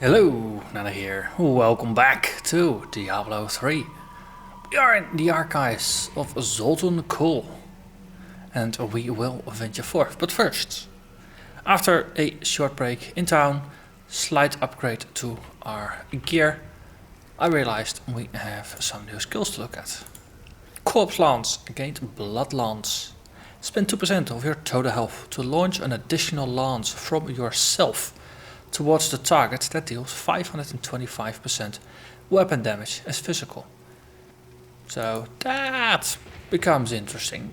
Hello, Nana here. Welcome back to Diablo 3. We are in the archives of Zoltan Kulle, and we will venture forth. But first, after a short break in town, slight upgrade to our gear, I realized we have some new skills to look at. Corpse Lance gained Blood Lance. Spend 2% of your total health to launch an additional lance from yourself towards the target that deals 525% weapon damage as physical. So that becomes interesting.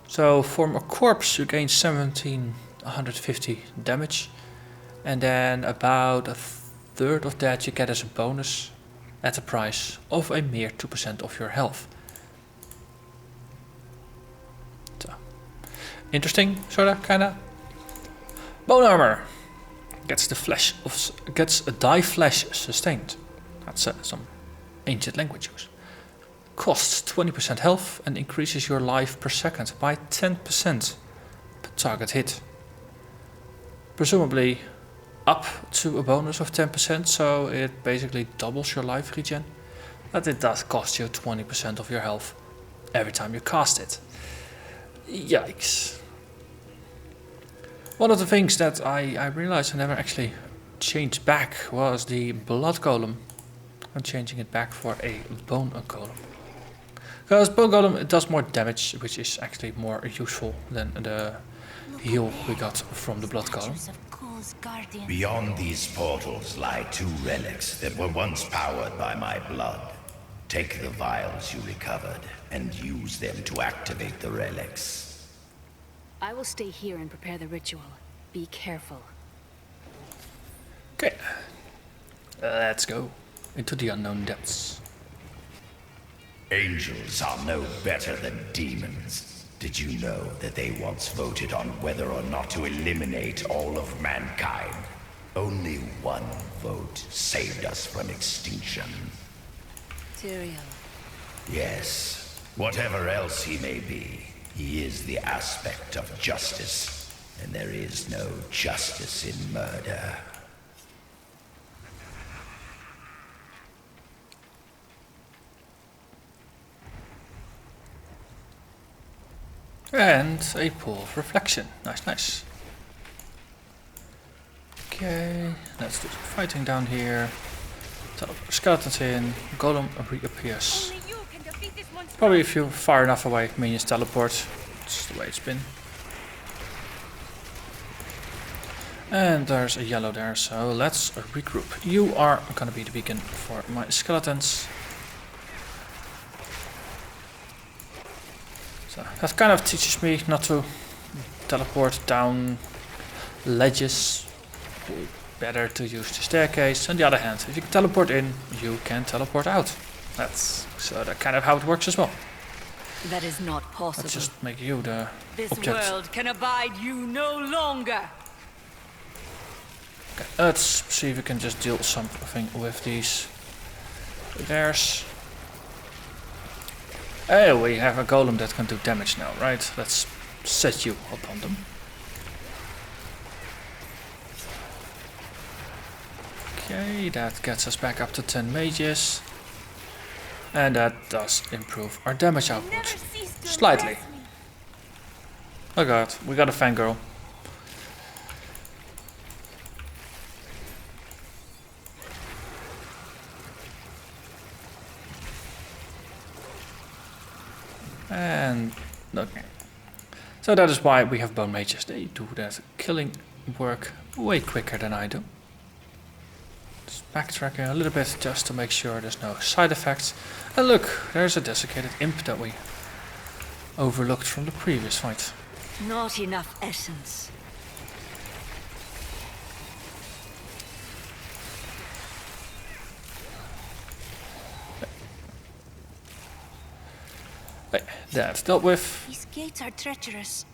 So from a corpse you gain 1750 damage, and then about a third of that you get as a bonus at the price of a mere 2% of your health. So interesting, sorta, kinda. Bone armor gets a die flesh sustained. That's some ancient language use. Costs 20% health and increases your life per second by 10% per target hit. Presumably up to a bonus of 10%, so it basically doubles your life regen. But it does cost you 20% of your health every time you cast it. Yikes. One of the things that I realized I never actually changed back was the blood golem. I'm changing it back for a bone golem. Because bone golem, it does more damage, which is actually more useful than the heal we got from the blood golem. Beyond these portals lie two relics that were once powered by my blood. Take the vials you recovered and use them to activate the relics. I will stay here and prepare the ritual. Be careful. Okay, let's go into the unknown depths. Angels are no better than demons. Did you know that they once voted on whether or not to eliminate all of mankind? Only one vote saved us from extinction. Tyrael. Yes, whatever else he may be, he is the aspect of justice, and there is no justice in murder. And a pool of reflection. Nice, nice. Okay, let's do some fighting down here. Teleport skeletons in. Golem reappears. Probably if you're far enough away, minions teleport. That's the way it's been. And there's a yellow there, so let's regroup. You are gonna be the beacon for my skeletons. So that kind of teaches me not to teleport down ledges. Better to use the staircase. On the other hand, if you can teleport in, you can teleport out. That's kind of how it works as well. That is not possible. Let's just make you the This object. world can abide you no longer. Okay, let's see if we can just deal something with these rares. Oh, we have a golem that can do damage now, right? Let's set you upon them. Okay, that gets us back up to 10 mages. And that does improve our damage output. Slightly. Oh god, we got a fangirl. And okay. So that is why we have bone mages. They do that killing work way quicker than I do. Just backtracking a little bit just to make sure there's no side effects. And look, there's a desiccated imp that we overlooked from the previous fight. Not enough essence. That's dealt with. These gates are treacherous.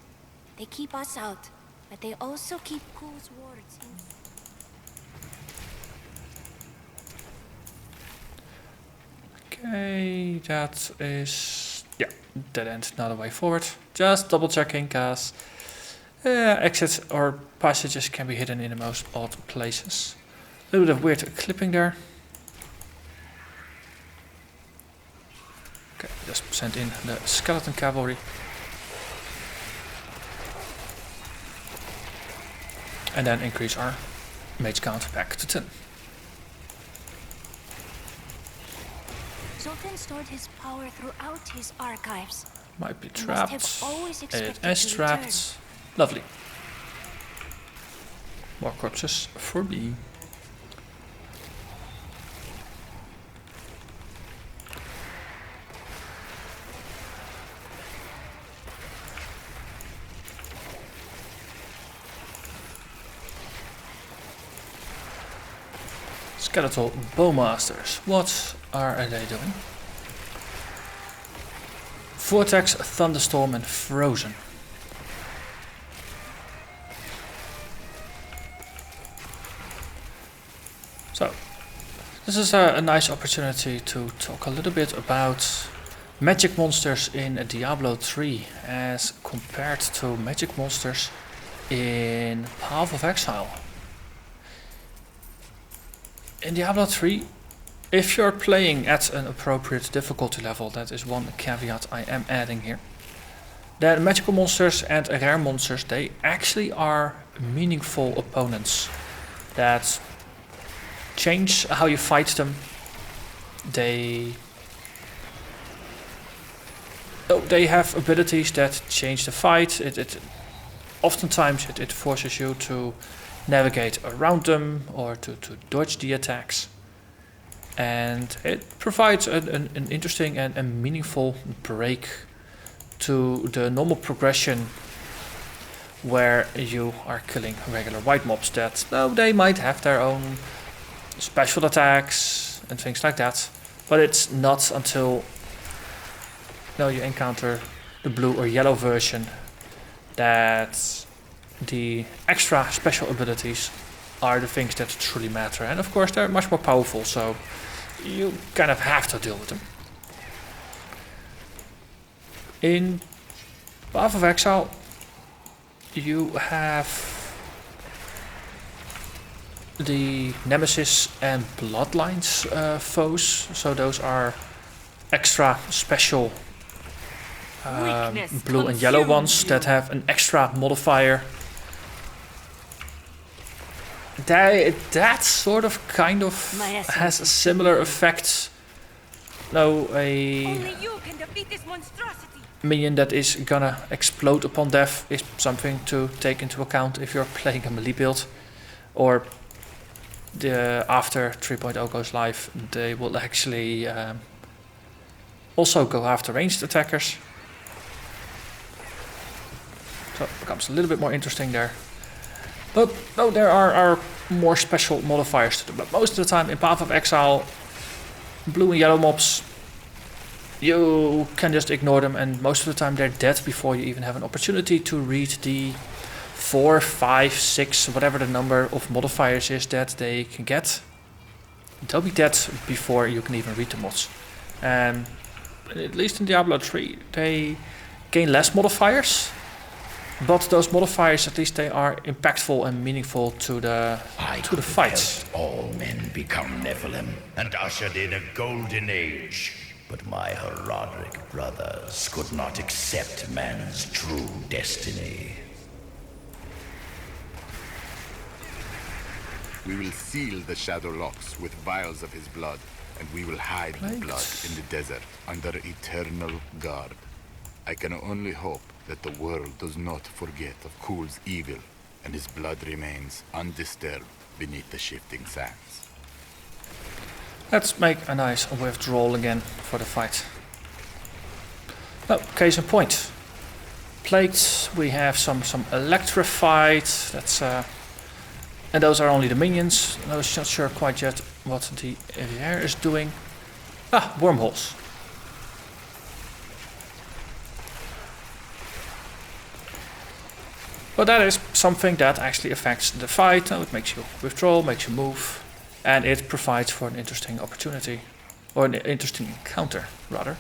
They keep us out, but they also keep Kulle's wards in. Okay, that is... yeah, dead end, not a way forward. Just double checking, cause Exits or passages can be hidden in the most odd places. A little bit of weird clipping there. Okay, just send in the skeleton cavalry. And then increase our mage count back to 10. Zoltan stored his power throughout his archives. Might be He must trapped. have always It expected is to trapped. return. Lovely. More corpses for me. Skeletal Bowmasters. What are they doing? Vortex, Thunderstorm and Frozen. So, this is a nice opportunity to talk a little bit about magic monsters in Diablo 3 as compared to magic monsters in Path of Exile. In Diablo 3, if you're playing at an appropriate difficulty level, that is one caveat I am adding here, then magical monsters and rare monsters, they actually are meaningful opponents that change how you fight them. They have abilities that change the fight. Oftentimes it forces you to navigate around them or to dodge the attacks. And it provides an interesting and meaningful break to the normal progression where you are killing regular white mobs that, though they might have their own special attacks and things like that, but it's not until you encounter the blue or yellow version that the extra special abilities are the things that truly matter. And of course they're much more powerful, so you kind of have to deal with them. In Path of Exile you have the Nemesis and Bloodlines foes, so those are extra special blue and yellow ones that have an extra modifier. That sort of kind of has a similar effect. No, Only you can defeat this monstrosity. minion that is gonna explode upon death is something to take into account if you're playing a melee build. Or after 3.0 goes live, they will actually also go after ranged attackers. So it becomes a little bit more interesting there. But no, there are more special modifiers to them. But most of the time in Path of Exile, blue and yellow mobs, you can just ignore them, and most of the time they're dead before you even have an opportunity to read the 4, 5, 6, whatever the number of modifiers is that they can get. They'll be dead before you can even read the mods. And at least in Diablo 3, they gain less modifiers. But those modifiers, at least they are impactful and meaningful to the fights. All men become Nephilim and ushered in a golden age. But my Herodic brothers could not accept man's true destiny. We will seal the Shadow Locks with vials of his blood, and we will hide the blood in the desert under eternal guard. I can only hope that the world does not forget of Kulle's evil, and his blood remains undisturbed beneath the shifting sands. Let's make a nice withdrawal again for the fight. Oh, case in point. Plagued, we have some electrified, that's and those are only the minions. I was not sure quite yet what the air is doing. Ah, wormholes. But that is something that actually affects the fight. It makes you withdraw, makes you move, and it provides for an interesting opportunity, or an interesting encounter, rather.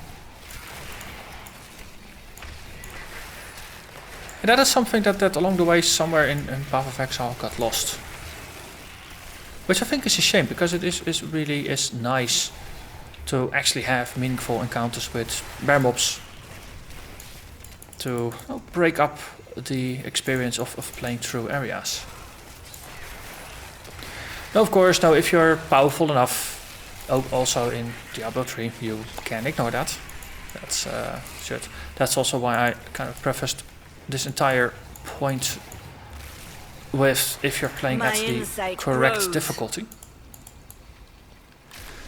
And that is something that along the way somewhere in Path of Exile got lost. Which I think is a shame, because it is really nice to actually have meaningful encounters with bear mobs. To break up the experience of playing through areas. Now, of course, now if you're powerful enough, also in Diablo 3, you can ignore that. That's shit. That's also why I kind of prefaced this entire point with if you're playing at the correct difficulty.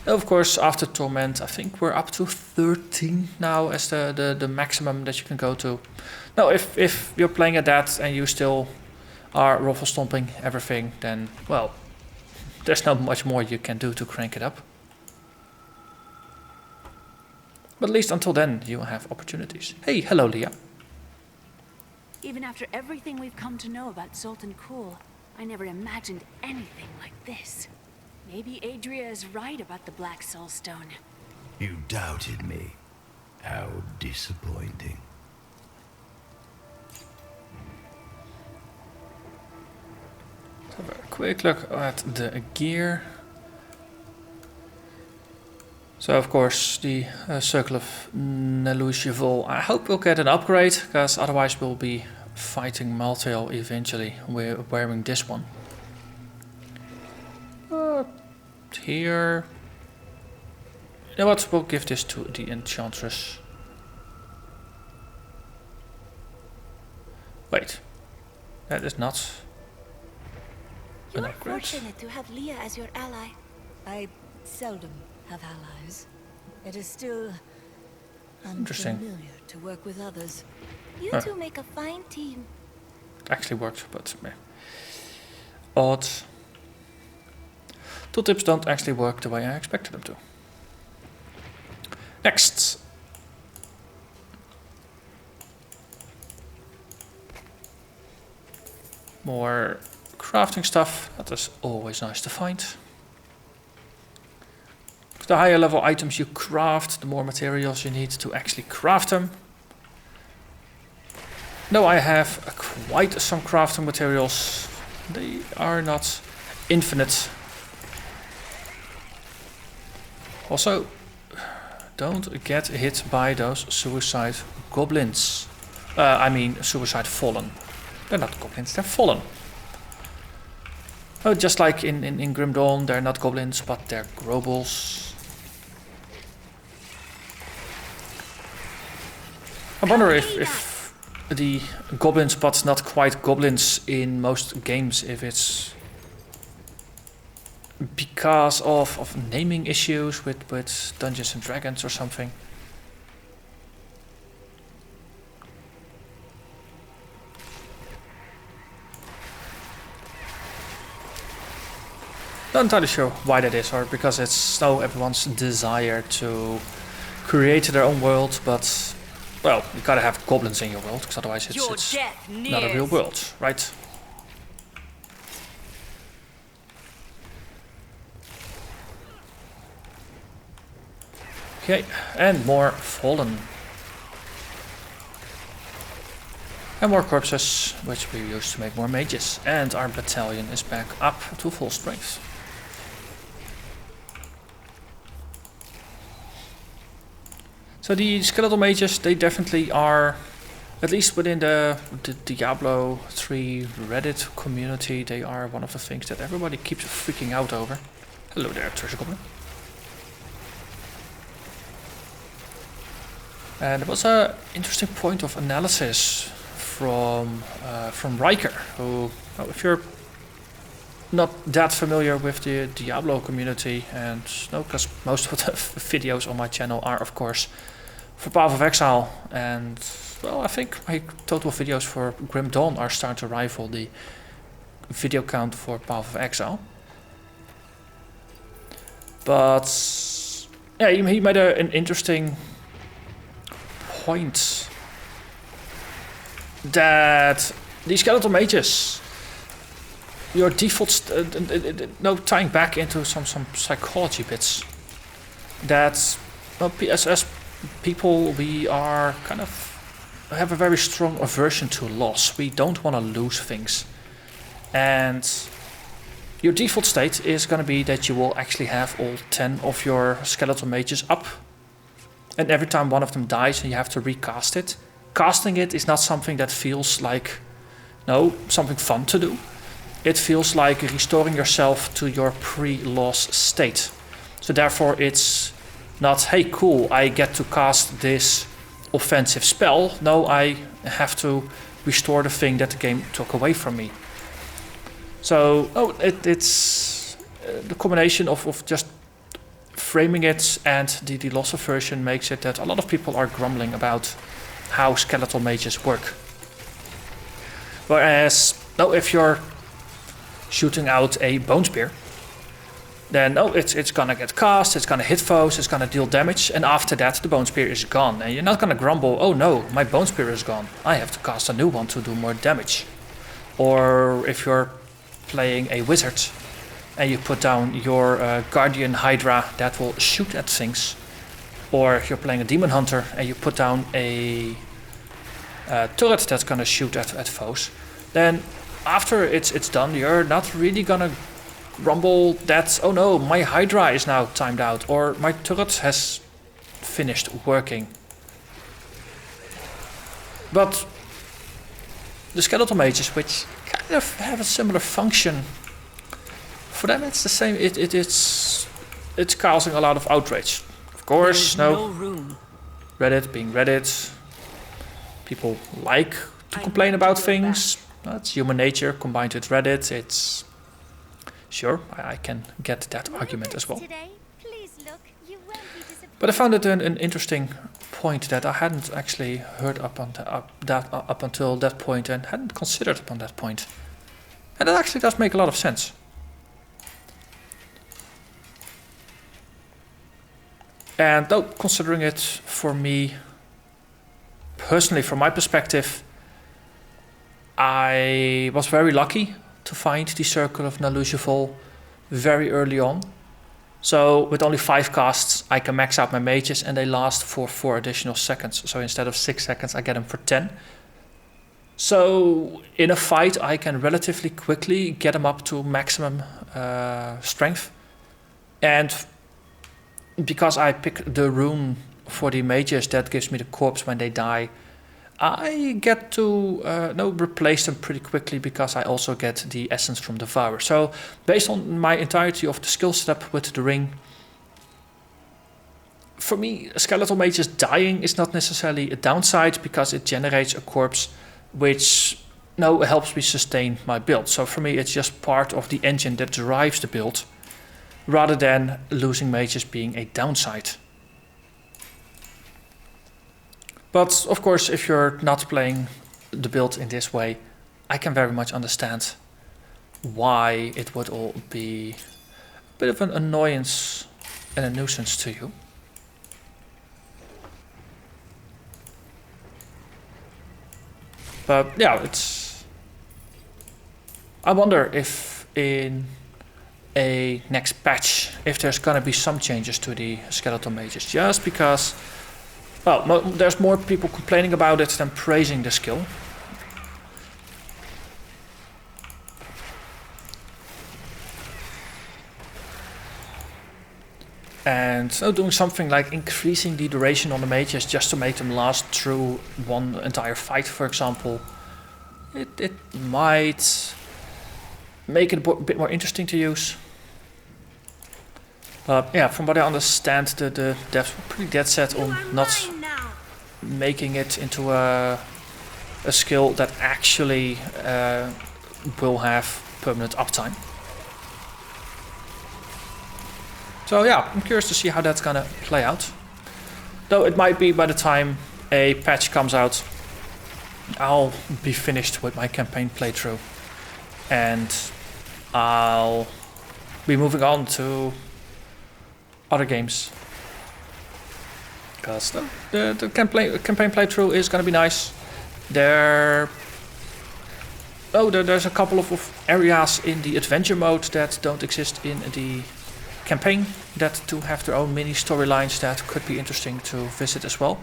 Now, of course, after Torment, I think we're up to 13 now as the maximum that you can go to. Now, if you're playing at that and you still are ruffle stomping everything, then, well, there's not much more you can do to crank it up. But at least until then, you have opportunities. Hey, hello, Leah. Even after everything we've come to know about Zoltan Kulle, I never imagined anything like this. Maybe Adria is right about the Black Soul Stone. You doubted me. How disappointing. Let's have a quick look at the gear. So of course the Circle of Nelushevil, I hope we'll get an upgrade, because otherwise we'll be fighting Maltail eventually. We're wearing this one. Here. You know what, we'll give this to the Enchantress. Wait, that is not an You're upgrade. fortunate to have Leah as your ally. I seldom have allies. It is still Interesting. unfamiliar to work with others. You Huh. two make a fine team. Actually worked, but meh. Odd. Tooltips don't actually work the way I expected them to. Next. More crafting stuff. That is always nice to find. The higher level items you craft, the more materials you need to actually craft them. No, I have quite some crafting materials. They are not infinite. Also, don't get hit by those suicide goblins. I mean, suicide fallen. They're not goblins, they're fallen. Oh, just like in Grim Dawn, they're not goblins, but they're grobles. I wonder if the goblins, but not quite goblins in most games, if it's because of naming issues with Dungeons and Dragons or something. Not entirely sure why that is, or because it's so everyone's desire to create their own world, but well, you gotta have goblins in your world, because otherwise it's not a real world, right? Okay, and more fallen. And more corpses, which we use to make more mages. And our battalion is back up to full strength. So the skeletal mages, they definitely are, at least within the Diablo 3 Reddit community, they are one of the things that everybody keeps freaking out over. Hello there, Treasure Goblin. And there was an interesting point of analysis from Riker, who, well, if you're not that familiar with the Diablo community, and no, because most of the videos on my channel are, of course, for Path of Exile, and well, I think my total videos for Grim Dawn are starting to rival the video count for Path of Exile. But yeah, he made an interesting point that these skeletal mages, your default, tying back into some psychology bits, that well, as people, we are kind of have a very strong aversion to loss. We don't want to lose things. And your default state is going to be that you will actually have all 10 of your skeletal mages up. And every time one of them dies, you have to recast it. Casting it is not something that feels like, something fun to do. It feels like restoring yourself to your pre-loss state. So therefore it's not, hey cool, I get to cast this offensive spell. No, I have to restore the thing that the game took away from me. So it's the combination of just framing it and the loss aversion makes it that a lot of people are grumbling about how skeletal mages work. Whereas if you're shooting out a bone spear, then it's gonna get cast, it's gonna hit foes, it's gonna deal damage, and after that the bone spear is gone. And you're not gonna grumble, oh no, my bone spear is gone, I have to cast a new one to do more damage. Or if you're playing a wizard and you put down your guardian hydra that will shoot at things, or if you're playing a demon hunter and you put down a turret that's gonna shoot at foes, then after it's done, you're not really gonna grumble that, oh no, my hydra is now timed out, or my turret has finished working. But the skeletal mages, which kind of have a similar function, for them it's the same. It's causing a lot of outrage. Of course, no room. Reddit being Reddit, people like to complain about things. That's human nature combined with Reddit. It's sure, I can get that argument as well. But I found it an interesting point that I hadn't actually heard up until that point and hadn't considered upon that point. And it actually does make a lot of sense. And though considering it for me, personally from my perspective, I was very lucky to find the Circle of Nalusival very early on. So with only 5 casts, I can max out my mages and they last for 4 additional seconds. So instead of 6 seconds, I get them for 10. So in a fight, I can relatively quickly get them up to maximum strength. And because I pick the rune for the mages that gives me the corpse when they die, I get to replace them pretty quickly because I also get the essence from Devour. So based on my entirety of the skill setup with the ring, for me, skeletal mages dying is not necessarily a downside because it generates a corpse which helps me sustain my build. So for me, it's just part of the engine that drives the build rather than losing mages being a downside. But of course, if you're not playing the build in this way, I can very much understand why it would all be a bit of an annoyance and a nuisance to you. But yeah, I wonder if in a next patch, if there's gonna be some changes to the skeletal mages, just because, well, there's more people complaining about it than praising the skill. And so doing something like increasing the duration on the mages just to make them last through one entire fight, for example, it might make it a bit more interesting to use. Yeah, from what I understand, the devs were pretty dead set on not making it into a skill that actually will have permanent uptime. So yeah, I'm curious to see how that's gonna play out. Though it might be by the time a patch comes out, I'll be finished with my campaign playthrough. And I'll be moving on to other games. Because the campaign playthrough is gonna be nice. There's a couple of areas in the adventure mode that don't exist in the campaign that do have their own mini storylines that could be interesting to visit as well.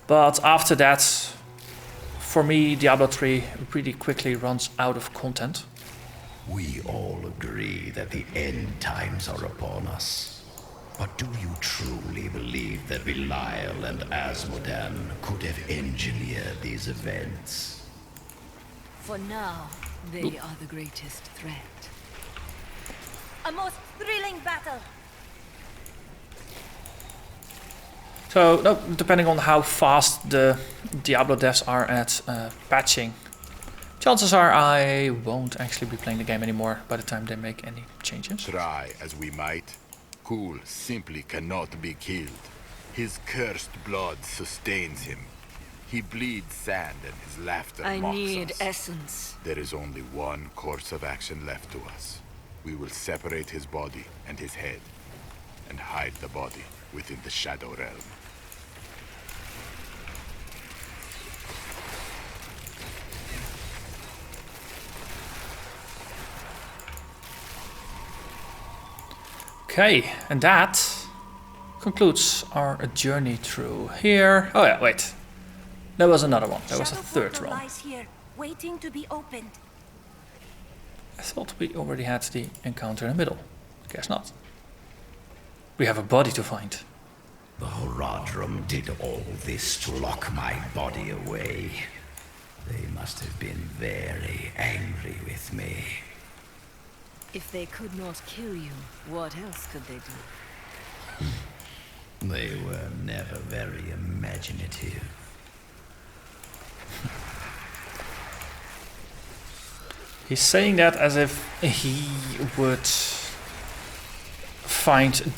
But after that, for me, Diablo 3 really quickly runs out of content. We all agree that the end times are upon us. But do you truly believe that Belial and Asmodan could have engineered these events? For now, they are the greatest threat. A most thrilling battle! So, no, depending on how fast the Diablo devs are at patching, chances are I won't actually be playing the game anymore by the time they make any changes. Try as we might, Kulle simply cannot be killed. His cursed blood sustains him. He bleeds sand and his laughter I mocks need us. essence. There is only one course of action left to us. We will separate his body and his head, and hide the body within the Shadow Realm. Okay, and that concludes our journey through here. Oh yeah, wait. There was another one. There was a third one. Lies here, waiting to be opened. I thought we already had the encounter in the middle. Guess not. We have a body to find. The Horadrim did all this to lock my body away. They must have been very angry with me. If they could not kill you, what else could they do? They were never very imaginative. He's saying that as if he would find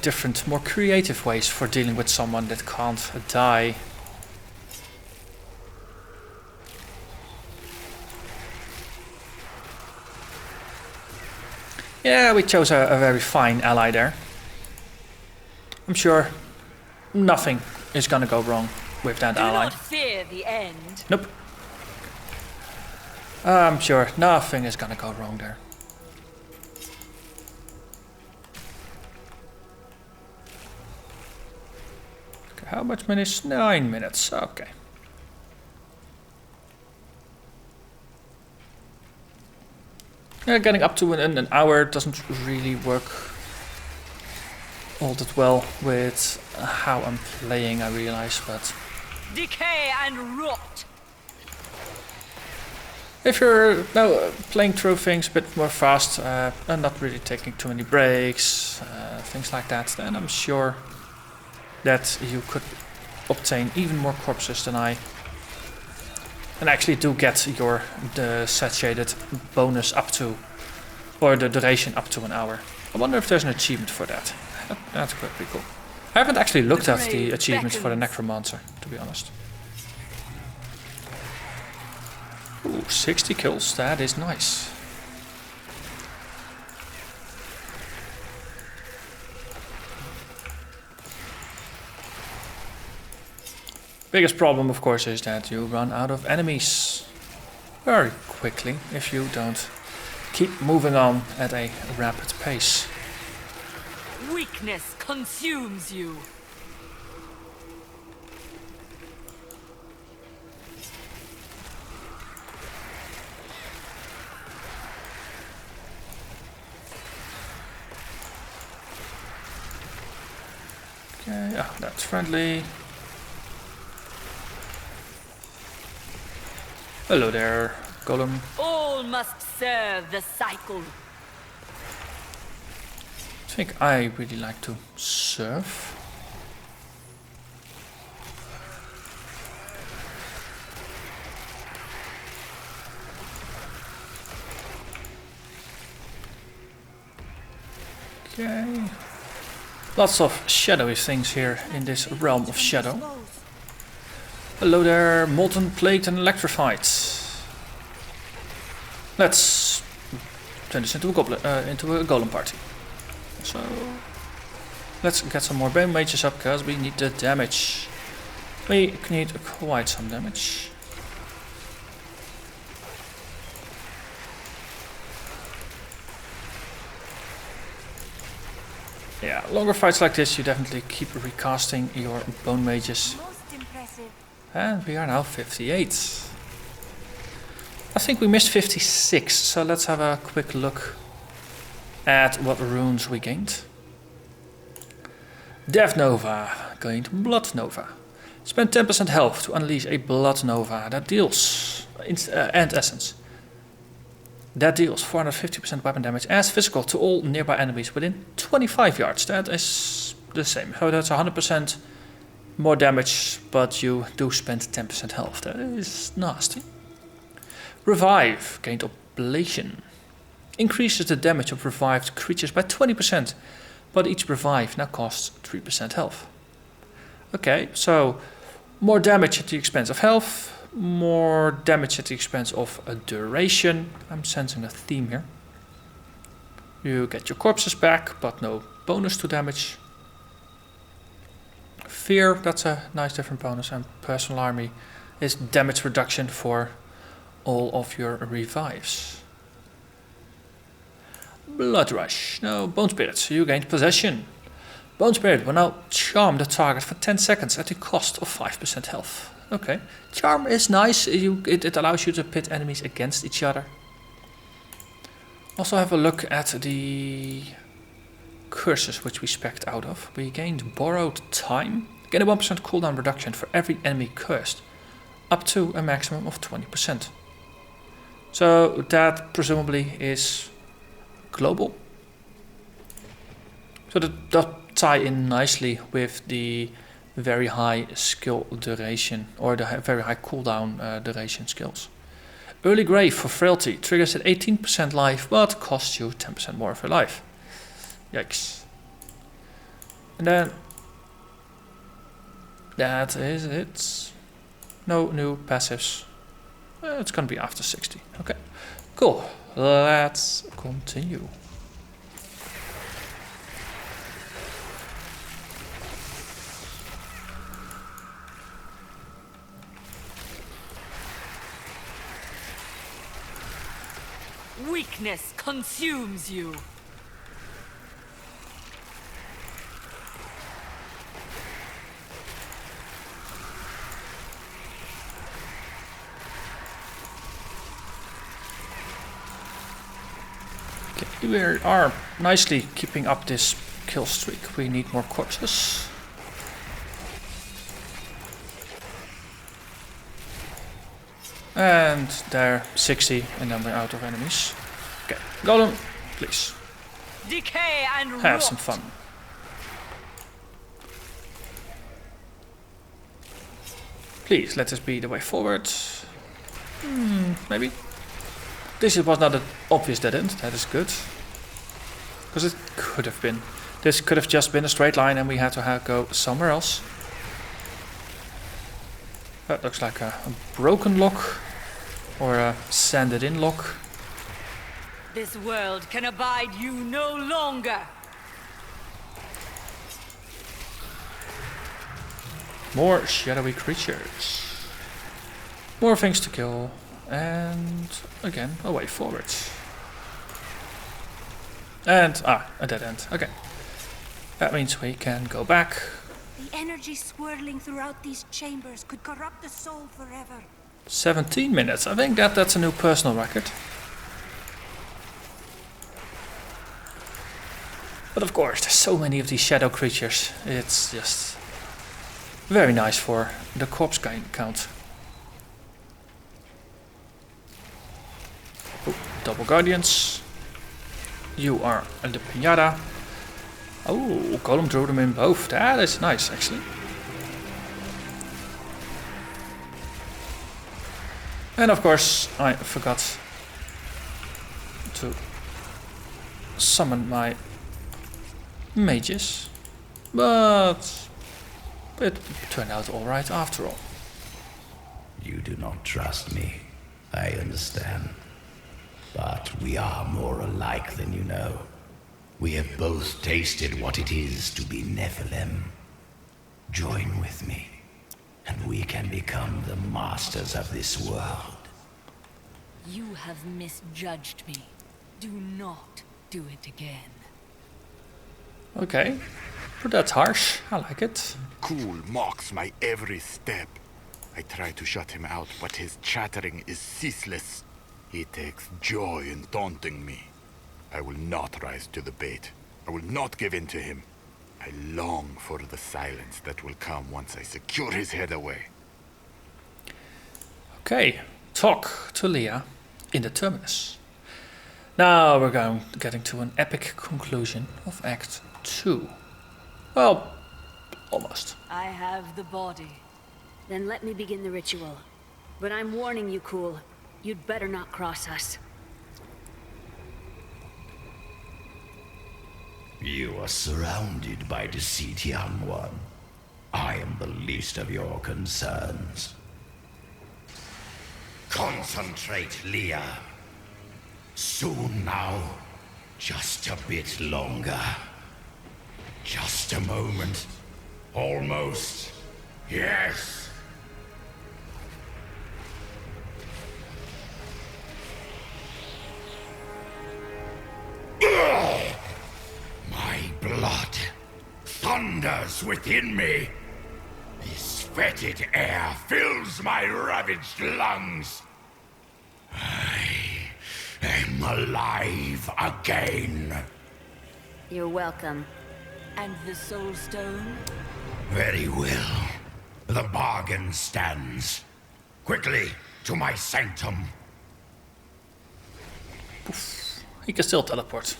different, more creative ways for dealing with someone that can't die. Yeah, we chose a very fine ally there. I'm sure nothing is gonna go wrong with that ally. Do not fear the end. Nope. I'm sure nothing is gonna go wrong there. Okay, how much minutes? 9 minutes. Okay. Yeah, getting up to an hour doesn't really work all that well with how I'm playing, I realize, but Decay and rot. if you're now playing through things a bit more fast and not really taking too many breaks, things like that, then I'm sure that you could obtain even more corpses than I. And actually do get your the saturated bonus up to, or the duration up to an hour. I wonder if there's an achievement for that. That's quite pretty cool. I haven't actually looked at the achievements for the Necromancer, to be honest. Ooh, 60 kills, that is nice. Biggest problem, of course, is that you run out of enemies very quickly if you don't keep moving on at a rapid pace. Weakness consumes you. Okay, yeah, that's friendly. Hello there, Golem. All must serve the cycle. I think I really like to surf. Okay. Lots of shadowy things here in this realm of shadow. Hello there, molten, plagued and electrified. Let's turn this into a golem party. So let's get some more bone mages up because we need the damage. We need quite some damage. Yeah, longer fights like this, you definitely keep recasting your bone mages. Most impressive. And we are now 58. I think we missed 56, so let's have a quick look at what runes we gained. Death Nova, gained Blood Nova. Spend 10% health to unleash a Blood Nova that deals and essence. That deals 450% weapon damage as physical to all nearby enemies within 25 yards. That is the same. So that's 100% more damage, but you do spend 10% health. That is nasty. Revive, gained Oblation. Increases the damage of revived creatures by 20%, but each revive now costs 3% health. Okay, so more damage at the expense of health, more damage at the expense of a duration. I'm sensing a theme here. You get your corpses back, but no bonus to damage. Fear, that's a nice different bonus, and Personal Army is damage reduction for all of your revives. Blood Rush, no, Bone Spirit, you gained Possession. Bone Spirit will now charm the target for 10 seconds at the cost of 5% health. Okay, Charm is nice, it allows you to pit enemies against each other. Also have a look at the curses which we spec'd out of. We gained Borrowed Time, gain a 1% cooldown reduction for every enemy cursed, up to a maximum of 20%. So that presumably is global. So that does tie in nicely with the very high skill duration, or the very high cooldown duration skills. Early Grave for Frailty triggers at 18% life, but costs you 10% more of your life. Yikes. And then that is it. No new passives. It's gonna be after 60. Okay, cool. Let's continue. Weakness consumes you. Okay, we are nicely keeping up this kill streak. We need more corpses. And there, 60, and then we're out of enemies. Okay, Golem, please. Decay and Have rot. some fun. Please, let this be the way forward. Maybe. This was not an obvious dead end, that is good. Because it could have been. This could have just been a straight line and we had to go somewhere else. That looks like a broken lock, or a sanded in lock. This world can abide you no longer. More shadowy creatures. More things to kill. And again, a way forward. And, a dead end. Okay. That means we can go back. The energy swirling throughout these chambers could corrupt the soul forever. 17 minutes. I think that's a new personal record. But of course, there's so many of these shadow creatures. It's just very nice for the corpse count. Oh, double guardians. You are the pinata. Oh, Golem drew them in both. That is nice, actually. And of course, I forgot to summon my mages. But it turned out alright after all. You do not trust me. I understand. But we are more alike than you know. We have both tasted what it is to be Nephilim. Join with me, and we can become the masters of this world. You have misjudged me. Do not do it again. Okay, but that's harsh. I like it. Cool marks my every step. I try to shut him out, but his chattering is ceaseless. He takes joy in taunting me. I will not rise to the bait. I will not give in to him. I long for the silence that will come once I secure his head away. Okay, talk to Leah in the Terminus. Now we're getting to an epic conclusion of Act 2. Well, almost. I have the body. Then let me begin the ritual. But I'm warning you, Kulle. You'd better not cross us. You are surrounded by deceit, young one. I am the least of your concerns. Concentrate, Leah. Soon now. Just a bit longer. Just a moment. Almost. Yes. My blood thunders within me. This fetid air fills my ravaged lungs. I am alive again. You're welcome. And the soul stone? Very well. The bargain stands. Quickly, to my sanctum. He can still teleport.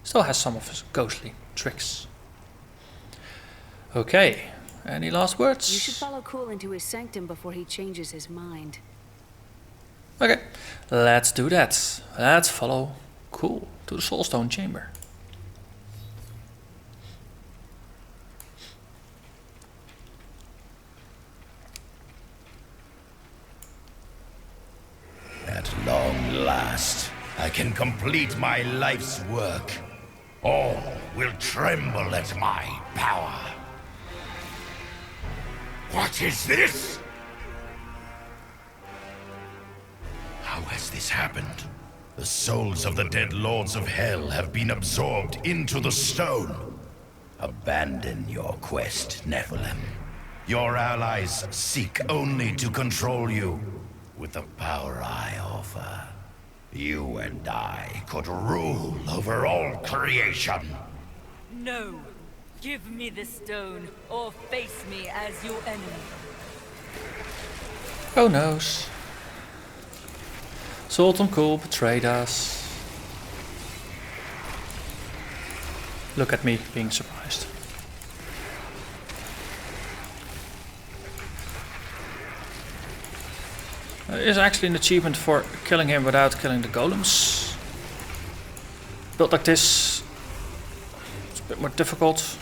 Still has some of his ghostly tricks. Okay, any last words? You should follow Kulle into his sanctum before he changes his mind. Okay, let's do that. Let's follow Kulle to the Soulstone Chamber. At long last, I can complete my life's work. All will tremble at my power. What is this? How has this happened? The souls of the dead lords of hell have been absorbed into the stone. Abandon your quest, Nephilim. Your allies seek only to control you. With the power I offer, you and I could rule over all creation. No. Give me the stone, or face me as your enemy. Who knows? Zoltan Kulle betrayed us. Look at me being surprised. There is actually an achievement for killing him without killing the golems. Built like this, it's a bit more difficult.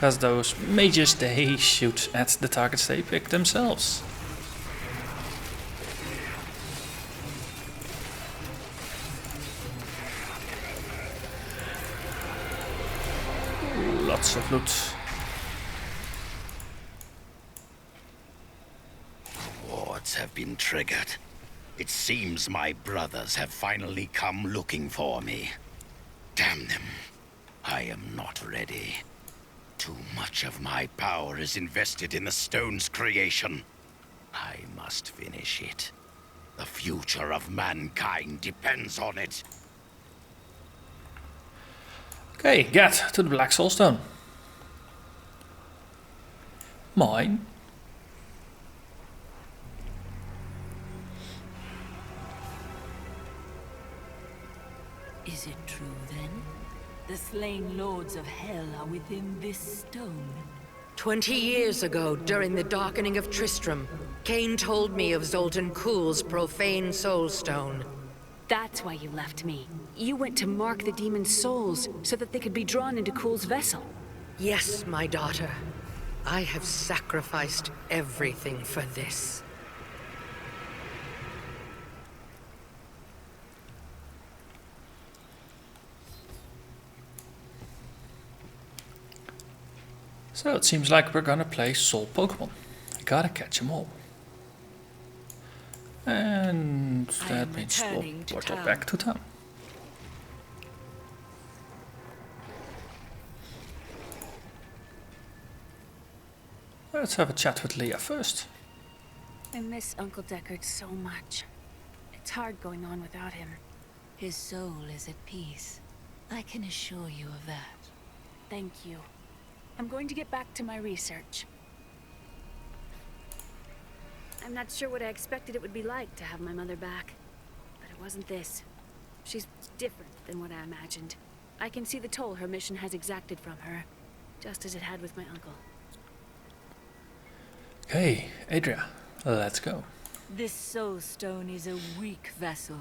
As those mages, they shoot at the targets they pick themselves. Ooh, lots of loot. Wards have been triggered. It seems my brothers have finally come looking for me. Damn them. I am not ready. Too much of my power is invested in the stone's creation. I must finish it. The future of mankind depends on it. Okay, get to the Black Soulstone. Mine. Is it true then? The slain lords of hell are within this stone. 20 years ago, during the darkening of Tristram, Cain told me of Zoltan Kulle's profane soulstone. That's why you left me. You went to mark the demon's souls so that they could be drawn into Kulle's vessel. Yes, my daughter. I have sacrificed everything for this. So it seems like we're gonna play Soul Pokemon. I gotta catch them all. And that means we'll portal back to town. Let's have a chat with Leah first. I miss Uncle Deckard so much. It's hard going on without him. His soul is at peace. I can assure you of that. Thank you. I'm going to get back to my research. I'm not sure what I expected it would be like to have my mother back. But it wasn't this. She's different than what I imagined. I can see the toll her mission has exacted from her, just as it had with my uncle. Okay, Adria, let's go. This soul stone is a weak vessel.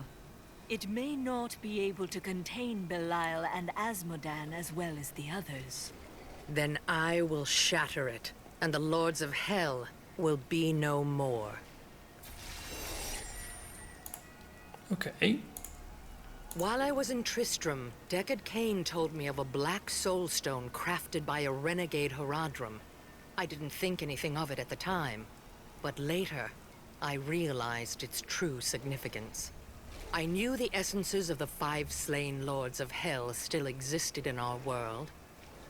It may not be able to contain Belial and Asmodan as well as the others. Then I will shatter it, and the Lords of Hell will be no more. Okay. While I was in Tristram, Deckard Cain told me of a black soulstone crafted by a renegade Horadrim. I didn't think anything of it at the time, but later, I realized its true significance. I knew the essences of the 5 slain Lords of Hell still existed in our world,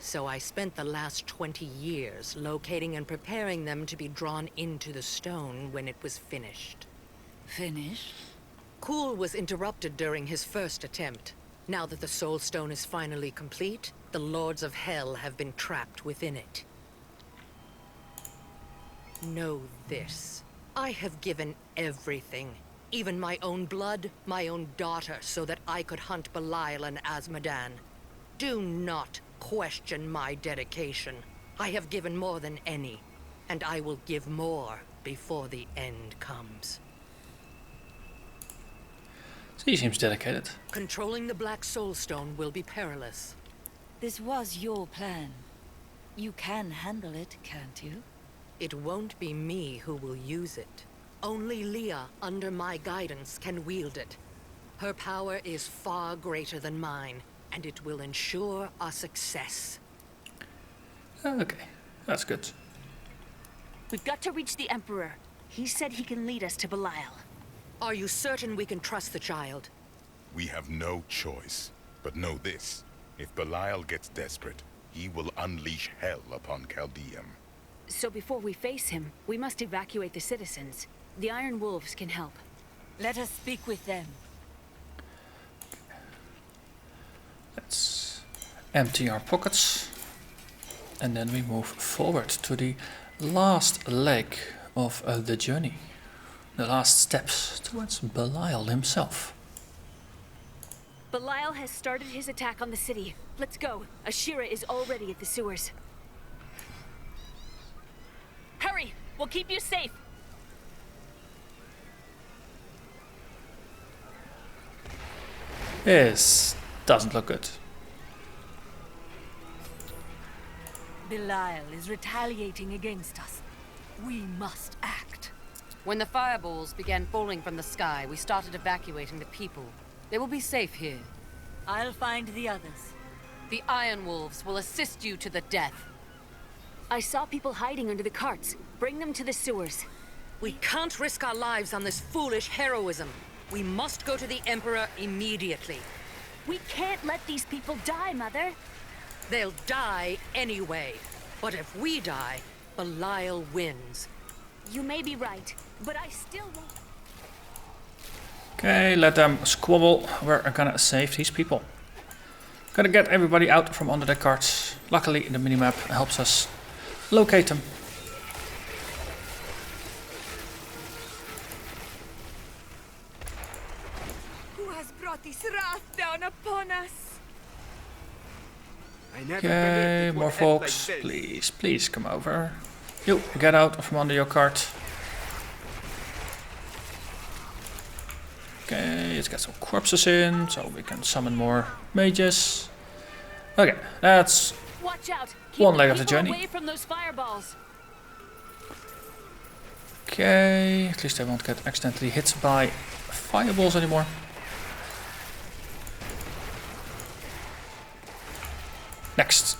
so I spent the last 20 years locating and preparing them to be drawn into the stone when it was finished. Finished? Kulle was interrupted during his first attempt. Now that the Soul Stone is finally complete, the Lords of Hell have been trapped within it. Know this. I have given everything, even my own blood, my own daughter, so that I could hunt Belial and Asmodan. Do not question my dedication. I have given more than any, and I will give more before the end comes. He seems dedicated. Controlling the Black Soulstone will be perilous. This was your plan. You can handle it, can't you? It won't be me who will use it. Only Leah, under my guidance, can wield it. Her power is far greater than mine, and it will ensure our success. Okay, that's good. We've got to reach the Emperor. He said he can lead us to Belial. Are you certain we can trust the child? We have no choice. But know this. If Belial gets desperate, he will unleash hell upon Chaldeum. So before we face him, we must evacuate the citizens. The Iron Wolves can help. Let us speak with them. Let's empty our pockets. And then we move forward to the last leg of the journey. The last steps towards Belial himself. Belial has started his attack on the city. Let's go. Ashira is already at the sewers. Hurry! We'll keep you safe! This doesn't look good. Belial is retaliating against us. We must act. When the fireballs began falling from the sky, we started evacuating the people. They will be safe here. I'll find the others. The Iron Wolves will assist you to the death. I saw people hiding under the carts. Bring them to the sewers. We can't risk our lives on this foolish heroism. We must go to the Emperor immediately. We can't let these people die, Mother. They'll die anyway. But if we die, Belial wins. You may be right, but I still won't. Okay, let them squabble. We're gonna save these people. Gotta get everybody out from under the carts. Luckily, the minimap helps us locate them. Who has brought this wrath down upon us? Okay, more folks. Please, please come over. You, get out from under your cart. Okay, let's get some corpses in, so we can summon more mages. Okay, that's Watch out. Keep one leg of the journey. Away from those fireballs. Okay, at least I won't get accidentally hit by fireballs anymore. Next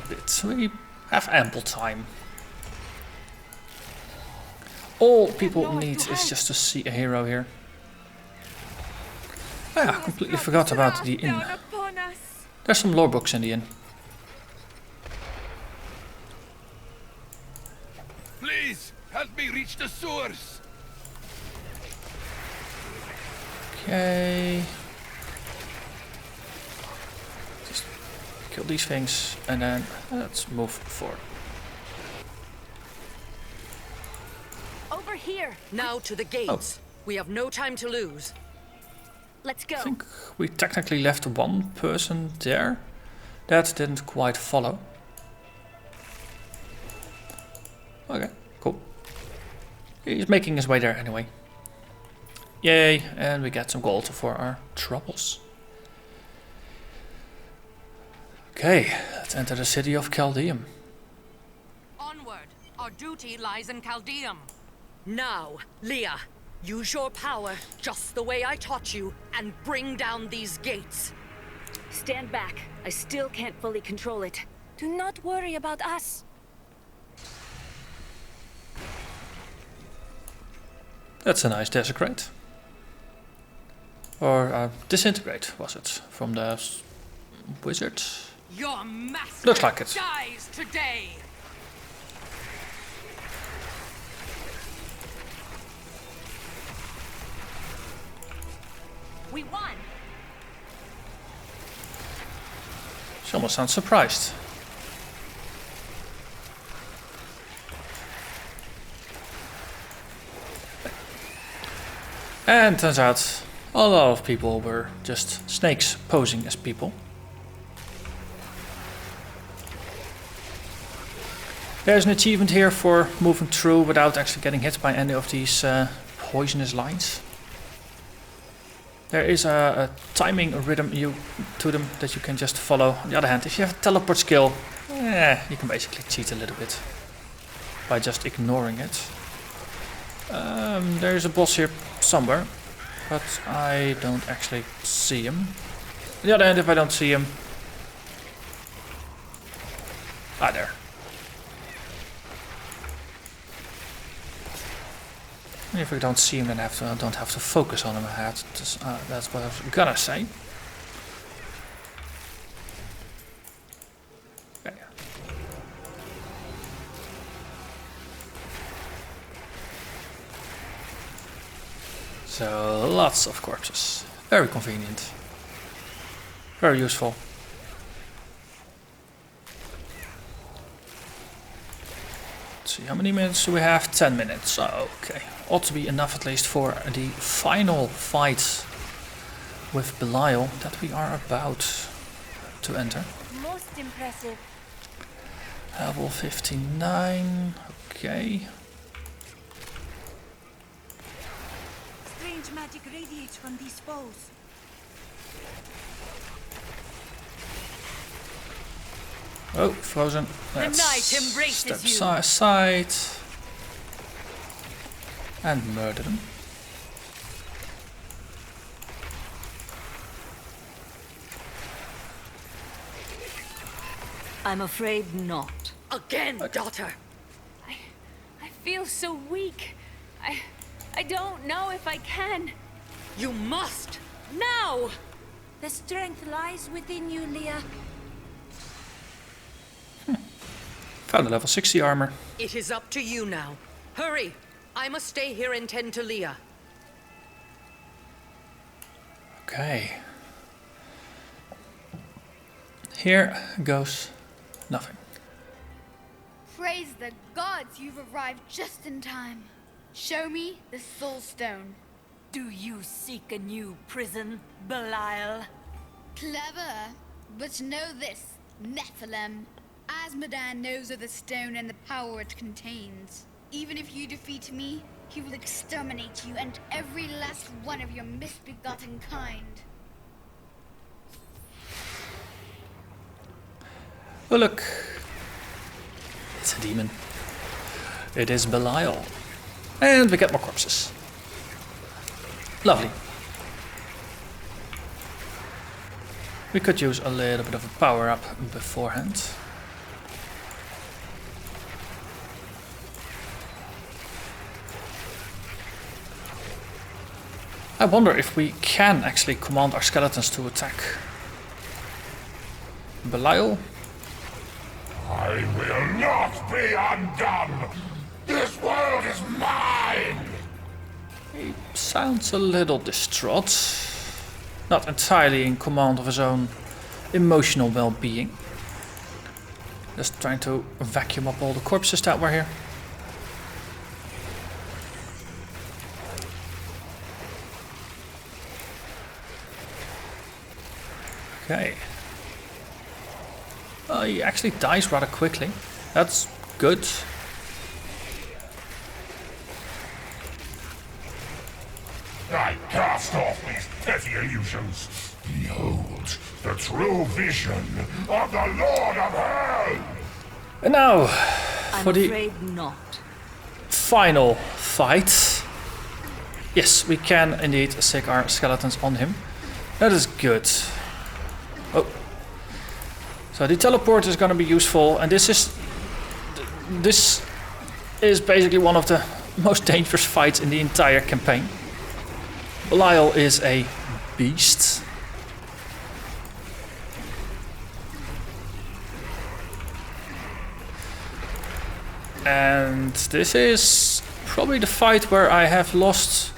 bit. We have ample time. All people need is just to see a hero here. Oh yeah, completely forgot about the inn. There's some lore books in the inn. me reach the source. Okay. Just kill these things and then let's move forward. Over here. Now to the gates. We have no time to lose. Let's go. I think we technically left one person there. That didn't quite follow. Okay, cool. He's making his way there anyway. Yay, and we get some gold for our troubles. Okay, let's enter the city of Chaldeum. Onward. Our duty lies in Chaldeum. Now, Leah, use your power just the way I taught you and bring down these gates. Stand back. I still can't fully control it. Do not worry about us. That's a nice desecrate. Or disintegrate, was it? From the wizard? Your master Looks like it. dies today. We won. She almost sounds surprised. And turns out a lot of people were just snakes posing as people. There's an achievement here for moving through without actually getting hit by any of these poisonous lines. There is a timing rhythm to them that you can just follow. On the other hand, if you have a teleport skill, you can basically cheat a little bit by just ignoring it. There's a boss here somewhere, but I don't actually see him. On the other hand, if I don't see him... Ah, there. And if I don't see him, then I don't have to focus on him. That's what I was gonna say. Okay. So lots of corpses. Very convenient. Very useful. Let's see, how many minutes do we have? 10 minutes. Okay. Ought to be enough at least for the final fight with Belial that we are about to enter. Most impressive. Level 59. Okay. Strange magic radiates from these foes. Oh, frozen. Let's night embraces step you. aside and murder them. I'm afraid not. Again, daughter! I feel so weak. I don't know if I can. You must! Now! The strength lies within you, Leah. Found a level 60 armor. It is up to you now. Hurry! I must stay here and tend to Leah. Okay. Here goes nothing. Praise the gods, you've arrived just in time. Show me the Soul Stone. Do you seek a new prison, Belial? Clever, but know this, Nephilim. Azmodan knows of the stone and the power it contains. Even if you defeat me, he will exterminate you and every last one of your misbegotten kind. Oh look, it's a demon. It is Belial. And we get more corpses. Lovely. We could use a little bit of a power up beforehand. I wonder if we can actually command our skeletons to attack Belial. I will not be undone! This world is mine! He sounds a little distraught. Not entirely in command of his own emotional well-being. Just trying to vacuum up all the corpses that were here. Okay. Oh, he actually dies rather quickly. That's good. I cast off these petty illusions. Behold, the true vision of the Lord of Hell! And now, I'm for the afraid not. final fight. Yes, we can indeed stick our skeletons on him. That is good. Oh. So the teleport is going to be useful, and this is basically one of the most dangerous fights in the entire campaign. Belial is a beast. And this is probably the fight where I have lost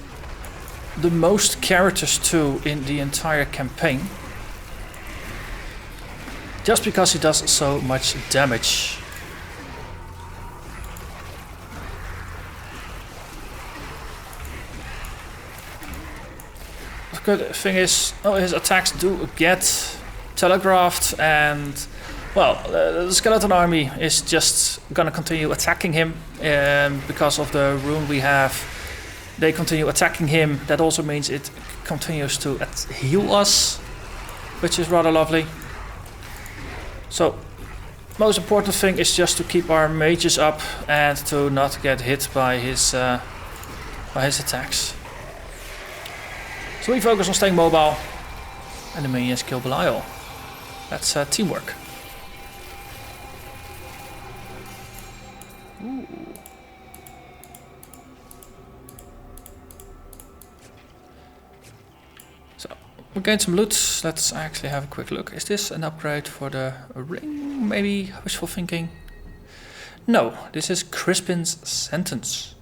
the most characters to in the entire campaign. Just because he does so much damage. The good thing is, his attacks do get telegraphed, and well, the skeleton army is just gonna continue attacking him because of the rune we have. They continue attacking him. That also means it continues to heal us, which is rather lovely. So, most important thing is just to keep our mages up and to not get hit by his attacks. So we focus on staying mobile, and the minions kill Belial. That's teamwork. Ooh. So we gained some loot. Let's actually have a quick look. Is this an upgrade for the ring? Maybe wishful thinking. No, this is Crispin's Sentence.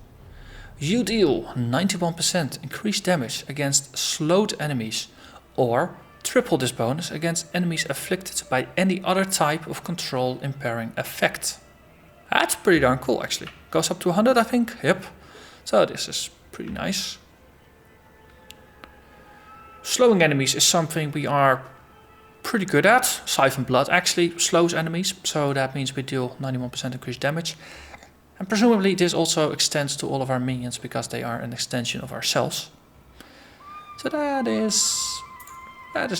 You deal 91% increased damage against slowed enemies, or triple this bonus against enemies afflicted by any other type of control impairing effect. That's pretty darn cool, actually. Goes up to 100, I think. Yep. So this is pretty nice. Slowing enemies is something we are pretty good at. Siphon Blood actually slows enemies, so that means we deal 91% increased damage. And presumably this also extends to all of our minions because they are an extension of ourselves. So that is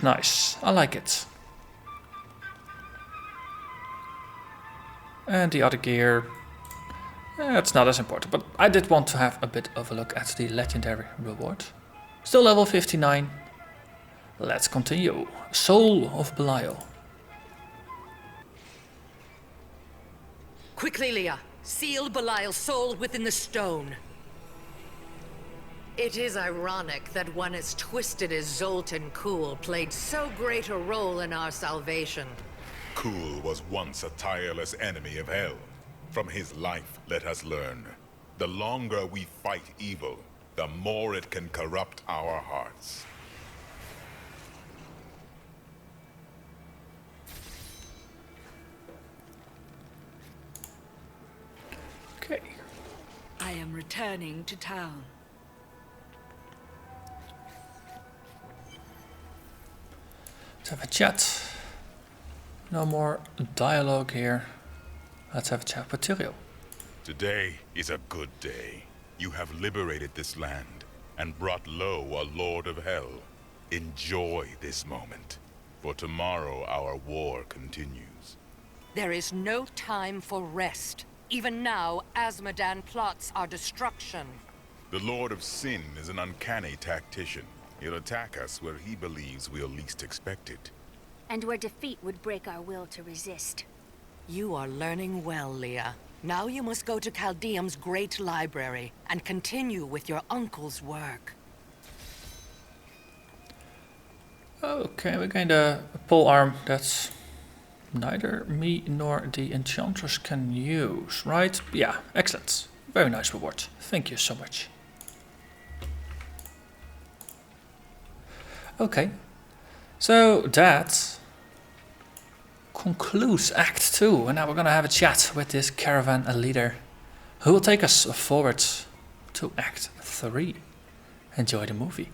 nice. I like it. And the other gear, it's not as important, but I did want to have a bit of a look at the legendary reward. Still level 59. Let's continue. Soul of Belial. Quickly, Leah. Seal Belial's soul within the stone. It is ironic that one as twisted as Zoltan Kulle played so great a role in our salvation. Kulle was once a tireless enemy of hell. From his life, let us learn. The longer we fight evil, the more it can corrupt our hearts. Okay. I am returning to town. Let's have a chat. No more dialogue here. Let's have a chat with Tyrael. Today is a good day. You have liberated this land and brought low a Lord of Hell. Enjoy this moment, for tomorrow our war continues. There is no time for rest. Even now, Azmodan plots our destruction. The Lord of Sin is an uncanny tactician. He'll attack us where he believes we'll least expect it. And where defeat would break our will to resist. You are learning well, Leah. Now you must go to Caldeum's great library and continue with your uncle's work. Okay, we gained a pole arm that's neither me nor the enchantress can use, right? Yeah, excellent. Very nice reward. Thank you so much. Okay. So that concludes Act 2. And now we're gonna have a chat with this caravan leader who will take us forward to Act 3. Enjoy the movie.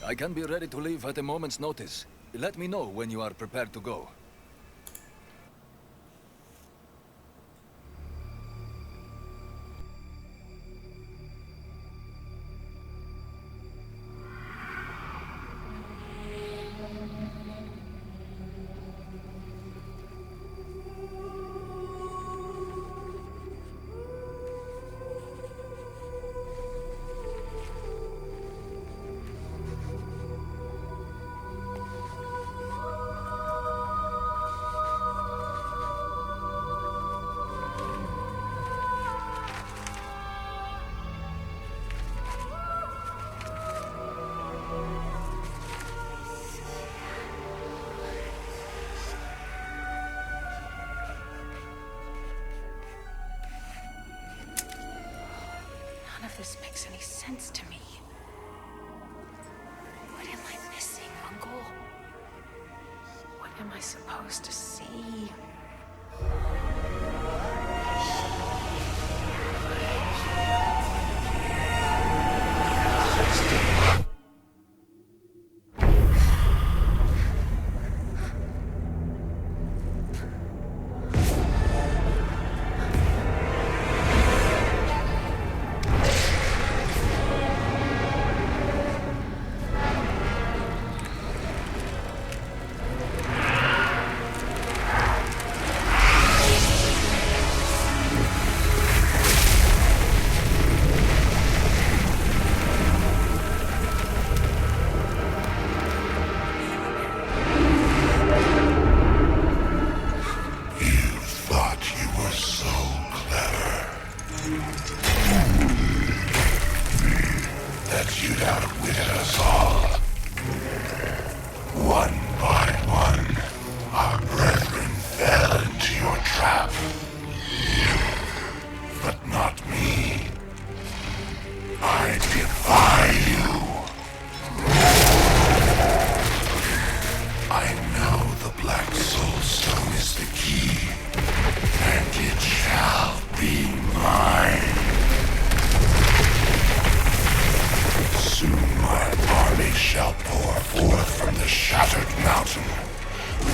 I can be ready to leave at a moment's notice. Let me know when you are prepared to go. None of this makes any sense to me. What am I missing, Uncle? What am I supposed to see?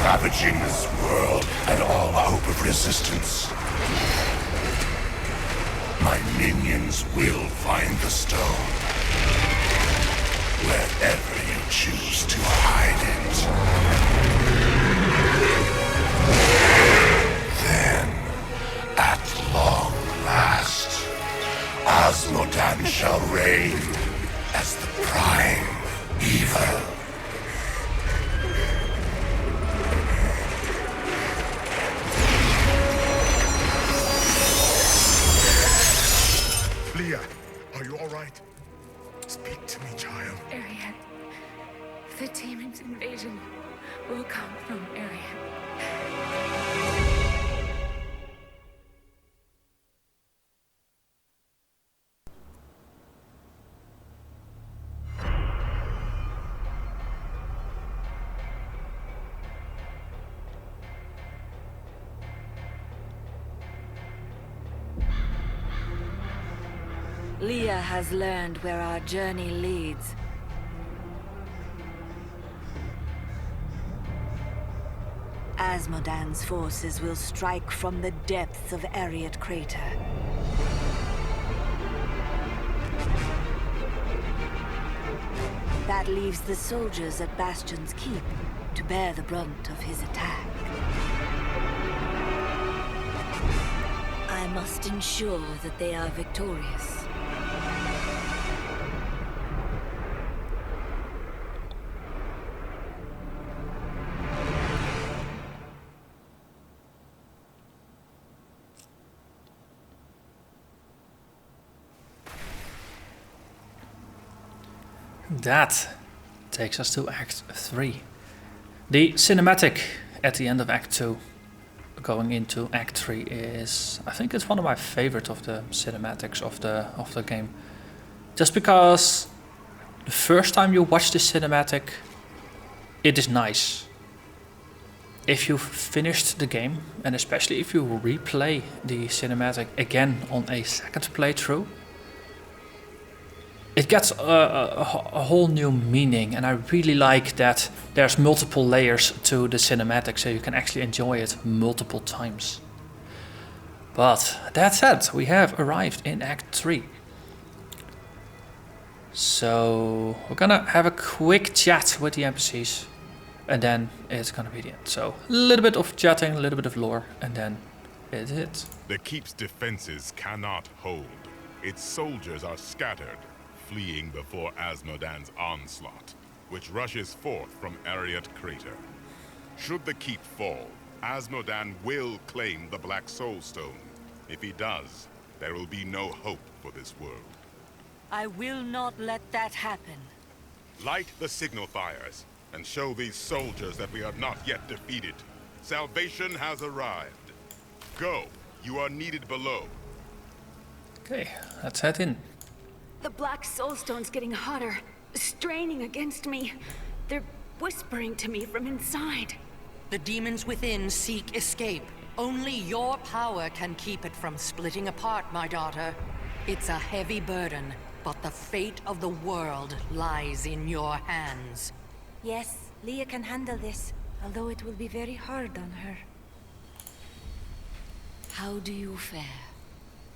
Ravaging this world and all hope of resistance. My minions will find the stone. Wherever you choose to hide it. Then, at long last, Asmodan shall reign as the prime evil. Leah, are you all right? Speak to me, child. Arian. The demon's invasion will come from Arian. Leah has learned where our journey leads. Asmodan's forces will strike from the depths of Ariat Crater. That leaves the soldiers at Bastion's keep to bear the brunt of his attack. I must ensure that they are victorious. That takes us to Act 3. The cinematic at the end of Act 2 going into Act 3 is, I think it's one of my favorite of the cinematics of the game. Just because the first time you watch the cinematic, it is nice. If you've finished the game, and especially if you replay the cinematic again on a second playthrough, it gets a whole new meaning, and I really like that there's multiple layers to the cinematic, so you can actually enjoy it multiple times. But that said, we have arrived in Act 3. So we're gonna have a quick chat with the NPCs, and then it's gonna be the end. So a little bit of chatting, a little bit of lore, and then it's it. The keep's defenses cannot hold. Its soldiers are scattered, fleeing before Azmodan's onslaught, which rushes forth from Ariat Crater. Should the keep fall, Azmodan will claim the Black Soul Stone. If he does, there will be no hope for this world. I will not let that happen. Light the signal fires, and show these soldiers that we are not yet defeated. Salvation has arrived. Go, you are needed below. Okay, let's head in. The Black Soulstone's getting hotter, straining against me. They're whispering to me from inside. The demons within seek escape. Only your power can keep it from splitting apart, my daughter. It's a heavy burden, but the fate of the world lies in your hands. Yes, Leah can handle this, although it will be very hard on her. How do you fare?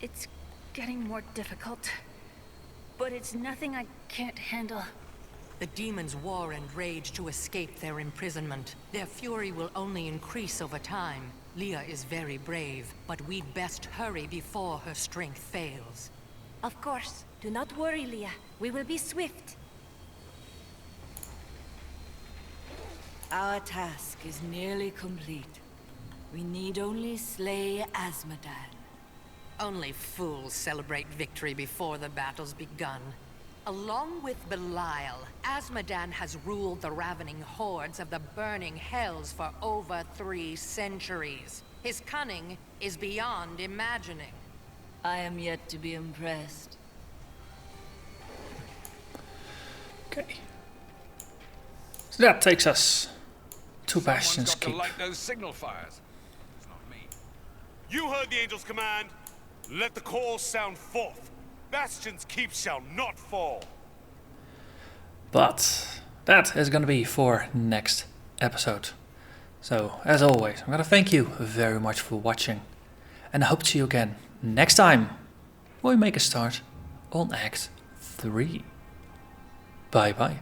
It's getting more difficult, but it's nothing I can't handle. The demons war and rage to escape their imprisonment. Their fury will only increase over time. Leah is very brave, but we'd best hurry before her strength fails. Of course. Do not worry, Leah. We will be swift. Our task is nearly complete. We need only slay Azmodan. Only fools celebrate victory before the battle's begun. Along with Belial, Azmodan has ruled the ravening hordes of the burning hells for over 3 centuries. His cunning is beyond imagining. I am yet to be impressed. Okay. So that takes us to Bastion's keep. Light those signal fires. It's not me. You heard the angel's command. Let the call sound forth. Bastion's keep shall not fall. But that is going to be for next episode. So, as always, I'm going to thank you very much for watching. And I hope to see you again next time when we make a start on Act 3. Bye bye.